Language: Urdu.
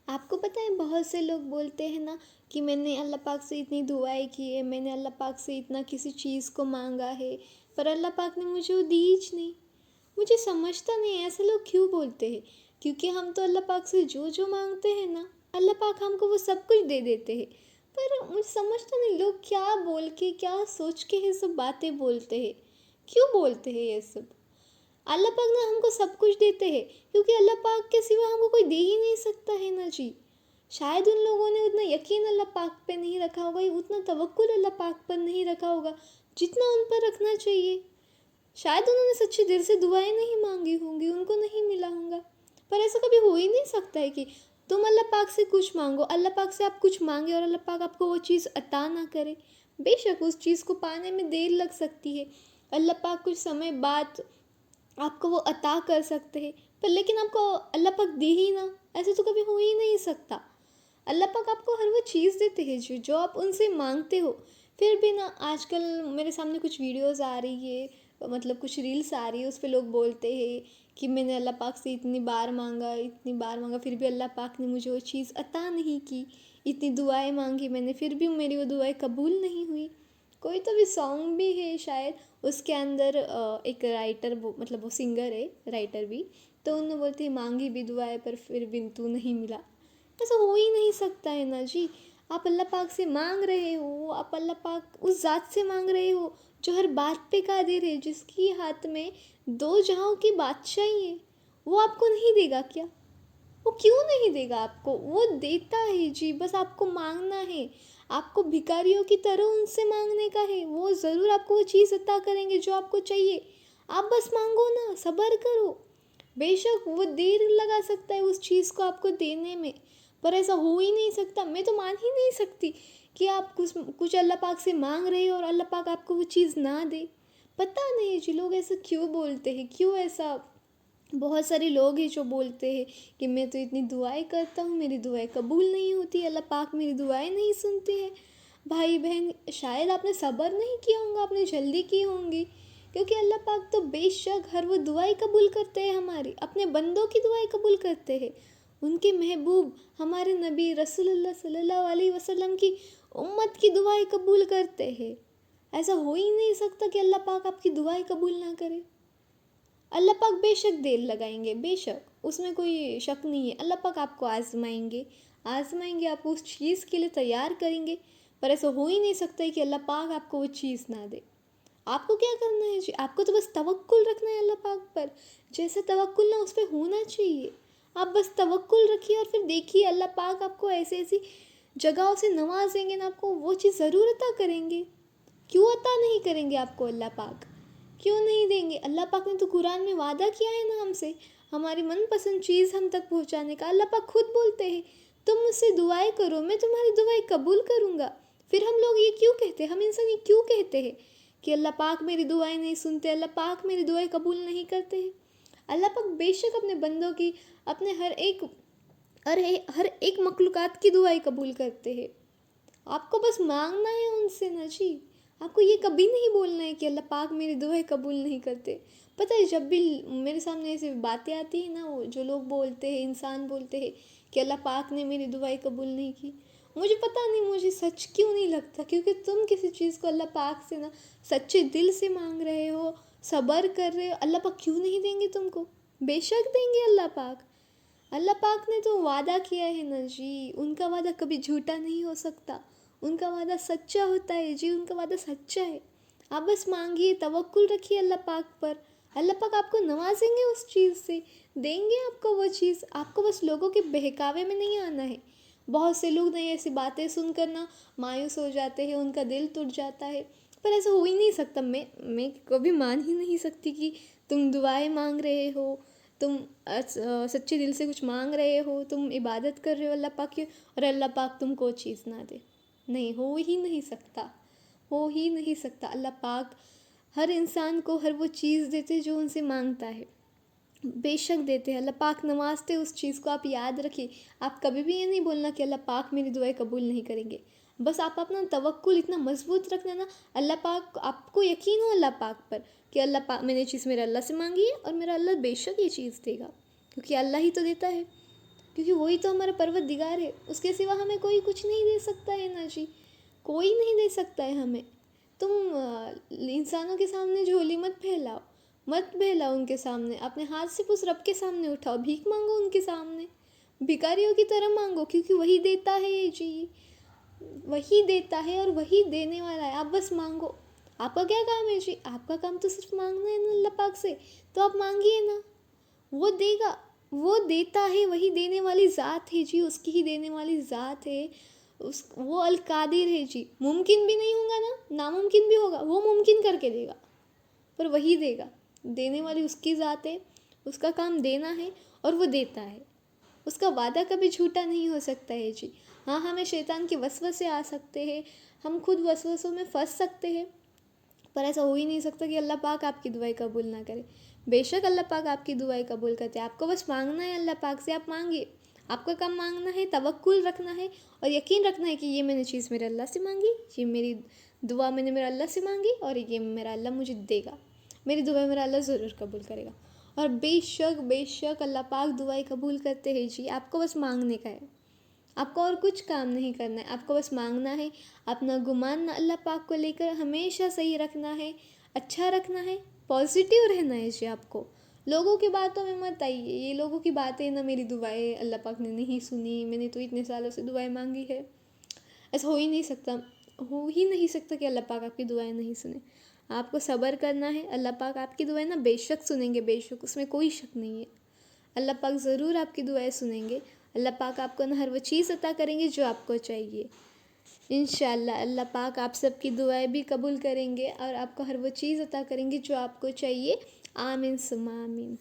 آپ کو پتہ ہے بہت سے لوگ بولتے ہیں نا کہ میں نے اللہ پاک سے اتنی دعائیں کی ہے، میں نے اللہ پاک سے اتنا کسی چیز کو مانگا ہے، پر اللہ پاک نے مجھے وہ دی ہی نہیں۔ مجھے سمجھتا نہیں ایسے لوگ کیوں بولتے ہیں، کیونکہ ہم تو اللہ پاک سے جو جو مانگتے ہیں نا، اللہ پاک ہم کو وہ سب کچھ دے دیتے ہیں۔ پر مجھے سمجھتا نہیں لوگ کیا بول کے کیا سوچ کے یہ سب باتیں بولتے ہیں، کیوں بولتے ہیں یہ سب۔ اللہ پاک نے ہم کو سب کچھ دیتے ہیں، کیونکہ اللہ پاک کے سوا ہم کو کوئی دے ہی نہیں سکتا ہے نا جی۔ شاید ان لوگوں نے اتنا یقین اللہ پاک پہ نہیں رکھا ہوگا، اتنا توکل اللہ پاک پر نہیں رکھا ہوگا جتنا ان پر رکھنا چاہیے۔ شاید انہوں نے سچے دل سے دعائیں نہیں مانگی ہوں گی، ان کو نہیں ملا ہوں گا۔ پر ایسا کبھی ہو ہی نہیں سکتا ہے کہ تم اللہ پاک سے کچھ مانگو، اللہ پاک سے آپ کچھ مانگے اور اللہ پاک آپ کو وہ چیز عطا نہ کرے۔ بے شک اس چیز کو پانے میں دیر لگ سکتی ہے، اللہ پاک کچھ سمے بعد آپ کو وہ عطا کر سکتے ہیں، پر لیکن آپ کو اللہ پاک دی ہی نہ، ایسے تو کبھی ہو ہی نہیں سکتا۔ اللہ پاک آپ کو ہر وہ چیز دیتے ہیں جو آپ ان سے مانگتے ہو۔ پھر بھی نا آج کل میرے سامنے کچھ ویڈیوز آ رہی ہے، مطلب کچھ ریلس آ رہی ہے، اس پہ لوگ بولتے ہیں کہ میں نے اللہ پاک سے اتنی بار مانگا پھر بھی اللہ پاک نے مجھے وہ چیز عطا نہیں کی، اتنی دعائیں مانگی میں نے پھر بھی میری وہ دعائیں قبول نہیں ہوئی۔ کوئی تو بھی سانگ بھی ہے شاید، اس کے اندر ایک رائٹر مطلب وہ سنگر ہے، رائٹر بھی، تو انہوں بولتے ہیں مانگی بھی دعائیں پر پھر بھی تو نہیں ملا۔ ایسا ہو ہی نہیں سکتا ہے نا جی۔ آپ اللہ پاک سے مانگ رہے ہو، آپ اللہ پاک اس ذات سے مانگ رہے ہو جو ہر بات پہ قادر ہے، جس کی ہاتھ میں 2 جہاں کی بادشاہی ہے، وہ آپ کو نہیں دے گا کیا؟ وہ کیوں نہیں دے گا آپ کو؟ وہ دیتا ہے جی، بس آپ کو مانگنا ہے۔ آپ کو بھکاریوں کی طرح ان سے مانگنے کا ہے، وہ ضرور آپ کو وہ چیز عطا کریں گے جو آپ کو چاہیے۔ آپ بس مانگو نا، صبر کرو۔ بے شک وہ دیر لگا سکتا ہے اس چیز کو آپ کو دینے میں، پر ایسا ہو ہی نہیں سکتا۔ میں تو مان ہی نہیں سکتی کہ آپ کچھ اللہ پاک سے مانگ رہے ہو اور اللہ پاک آپ کو وہ چیز نہ دے۔ پتہ نہیں جی لوگ ایسا کیوں بولتے ہیں، کیوں ایسا۔ بہت سارے لوگ ہیں جو بولتے ہیں کہ میں تو اتنی دعائیں کرتا ہوں، میری دعائیں قبول نہیں ہوتی، اللہ پاک میری دعائیں نہیں سنتے ہیں۔ بھائی بہن، شاید آپ نے صبر نہیں کیا ہوگا، آپ نے جلدی کی ہوں گی، کیونکہ اللہ پاک تو بے شک ہر وہ دعائیں قبول کرتے ہیں، ہماری اپنے بندوں کی دعائیں قبول کرتے ہیں۔ ان کے محبوب ہمارے نبی رسول اللہ صلی اللہ علیہ وسلم کی امت کی دعائیں قبول کرتے ہیں۔ ایسا ہو ہی نہیں سکتا کہ اللہ پاک آپ کی دعائیں قبول نہ کرے۔ اللہ پاک بے شک دیر لگائیں گے، بے شک اس میں کوئی شک نہیں ہے۔ اللہ پاک آپ کو آزمائیں گے، آپ کو اس چیز کے لیے تیار کریں گے، پر ایسا ہو ہی نہیں سکتا ہے کہ اللہ پاک آپ کو وہ چیز نہ دے۔ آپ کو کیا کرنا ہے جی؟ آپ کو تو بس توکل رکھنا ہے اللہ پاک پر، جیسا توکل نہ اس پہ ہونا چاہیے۔ آپ بس توکل رکھیے اور پھر دیکھیے اللہ پاک آپ کو ایسی جگہوں سے نوازیں گے نا، آپ کو وہ چیز ضرور عطا کریں گے۔ کیوں عطا نہیں کریں گے آپ کو اللہ پاک؟ کیوں نہیں دیں گے؟ اللہ پاک نے تو قرآن میں وعدہ کیا ہے نا ہم سے، ہماری من پسند چیز ہم تک پہنچانے کا۔ اللہ پاک خود بولتے ہیں تم مجھ سے دعائیں کرو، میں تمہاری دعائیں قبول کروں گا۔ پھر ہم لوگ یہ کیوں کہتے ہیں، ہم انسان یہ کیوں کہتے ہیں کہ اللہ پاک میری دعائیں نہیں سنتے، اللہ پاک میری دعائیں قبول نہیں کرتے ہیں؟ اللہ پاک بے شک اپنے بندوں کی، اپنے ہر ایک مخلوقات کی دعائیں قبول کرتے ہیں۔ آپ کو بس مانگنا ہے ان سے نا جی۔ آپ کو یہ کبھی نہیں بولنا ہے کہ اللہ پاک میری دعائیں قبول نہیں کرتے۔ پتہ ہے جب بھی میرے سامنے ایسی باتیں آتی ہیں نا، وہ جو لوگ بولتے ہیں، انسان بولتے ہیں کہ اللہ پاک نے میری دعائیں قبول نہیں کی، مجھے پتہ نہیں مجھے سچ کیوں نہیں لگتا، کیونکہ تم کسی چیز کو اللہ پاک سے نا سچے دل سے مانگ رہے ہو، صبر کر رہے ہو، اللہ پاک کیوں نہیں دیں گے تم کو؟ بے شک دیں گے اللہ پاک۔ اللہ پاک نے تو وعدہ کیا ہے نا جی، ان کا وعدہ کبھی جھوٹا نہیں ہو سکتا، ان کا وعدہ سچا ہوتا ہے جی، ان کا وعدہ سچا ہے۔ آپ بس مانگیے، توکل رکھیے اللہ پاک پر، اللہ پاک آپ کو نوازیں گے، اس چیز سے دیں گے آپ کو وہ چیز۔ آپ کو بس لوگوں کے بہکاوے میں نہیں آنا ہے۔ بہت سے لوگ نہیں ایسی باتیں سن کر نا مایوس ہو جاتے ہیں، ان کا دل ٹوٹ جاتا ہے، پر ایسا ہو ہی نہیں سکتا۔ میں کبھی مان ہی نہیں سکتی کہ تم دعائیں مانگ رہے ہو، تم سچے دل سے کچھ مانگ رہے ہو، تم عبادت کر رہے ہو اللہ پاک کی، اور اللہ پاک تم کو چیز نہ دے۔ نہیں، ہو ہی نہیں سکتا، ہو ہی نہیں سکتا۔ اللہ پاک ہر انسان کو ہر وہ چیز دیتے جو ان سے مانگتا ہے، بے شک دیتے ہیں۔ اللہ پاک نوازتے اس چیز کو، آپ یاد رکھیے۔ آپ کبھی بھی یہ نہیں بولنا کہ اللہ پاک میری دعائیں قبول نہیں کریں گے۔ بس آپ اپنا توکل اتنا مضبوط رکھنا نا، اللہ پاک، آپ کو یقین ہو اللہ پاک پر کہ اللہ پاک، میں نے یہ چیز میرے اللہ سے مانگی ہے اور میرا اللہ بے شک یہ چیز دے گا، کیونکہ اللہ ہی تو دیتا ہے۔ کیونکہ وہی تو ہمارا پروردگار ہے، اس کے سوا ہمیں کوئی کچھ نہیں دے سکتا ہے نا جی، کوئی نہیں دے سکتا ہے ہمیں۔ تم انسانوں کے سامنے جھولی مت پھیلاؤ ان کے سامنے، اپنے ہاتھ سے اس رب کے سامنے اٹھاؤ، بھیک مانگو ان کے سامنے، بھکاریوں کی طرح مانگو، کیونکہ وہی دیتا ہے جی، وہی دیتا ہے اور وہی دینے والا ہے۔ آپ بس مانگو، آپ کا کیا کام ہے جی؟ آپ کا کام تو صرف مانگنا ہے نا اللہ پاک سے، تو آپ مانگیے نا، وہ دے گا، وہ دیتا ہے، وہی دینے والی ذات ہے جی، اس کی ہی دینے والی ذات ہے، وہ القادر ہے جی۔ ممکن بھی نہیں ہوگا نا، ناممکن بھی ہوگا، وہ ممکن کر کے دے گا، پر وہی دے گا، دینے والی اس کی ذات ہے، اس کا کام دینا ہے اور وہ دیتا ہے، اس کا وعدہ کبھی جھوٹا نہیں ہو سکتا ہے جی۔ ہاں ہمیں شیطان کے وسوسے آ سکتے ہیں، ہم خود وسوسوں میں پھنس سکتے ہیں، پر ایسا ہو ہی نہیں سکتا کہ اللہ پاک آپ کی دعائیں قبول نہ کرے۔ بے شک اللہ پاک آپ کی دعائیں قبول کرتے ہیں، آپ کو بس مانگنا ہے اللہ پاک سے، آپ مانگیے، آپ کا کام مانگنا ہے، توکل رکھنا ہے اور یقین رکھنا ہے کہ یہ میں نے چیز میرے اللہ سے مانگی، یہ میری دعا میں نے میرے اللہ سے مانگی اور یہ میرا اللہ مجھے دے گا، میری دعائیں میرا اللہ ضرور قبول کرے گا۔ اور بے شک اللہ پاک دعائیں قبول کرتے ہیں جی، آپ کو بس مانگنے کا ہے، آپ کو اور کچھ کام نہیں کرنا ہے، آپ کو بس مانگنا ہے، اپنا گمان اللہ پاک کو لے کر ہمیشہ صحیح رکھنا ہے، اچھا رکھنا ہے، پازیٹیو رہنا ہے جی۔ آپ کو لوگوں کی باتوں میں مت آئیے، یہ لوگوں کی باتیں نا میری دعائیں اللہ پاک نے نہیں سنی، میں نے تو اتنے سالوں سے دعائیں مانگی ہے، ایسا ہو ہی نہیں سکتا کہ اللہ پاک آپ کی دعائیں نہیں سنیں۔ آپ کو صبر کرنا ہے، اللہ پاک آپ کی دعائیں نا بے شک سنیں گے، بے شک، اس میں کوئی شک نہیں ہے، اللہ پاک ضرور آپ کی دعائیں سنیں گے، اللہ پاک آپ کو نا ہر وہ چیز عطا کریں گے جو آپ کو چاہیے انشاءاللہ۔ اللہ پاک آپ سب کی دعائیں بھی قبول کریں گے اور آپ کو ہر وہ چیز عطا کریں گے جو آپ کو چاہیے، آمین ثم آمین۔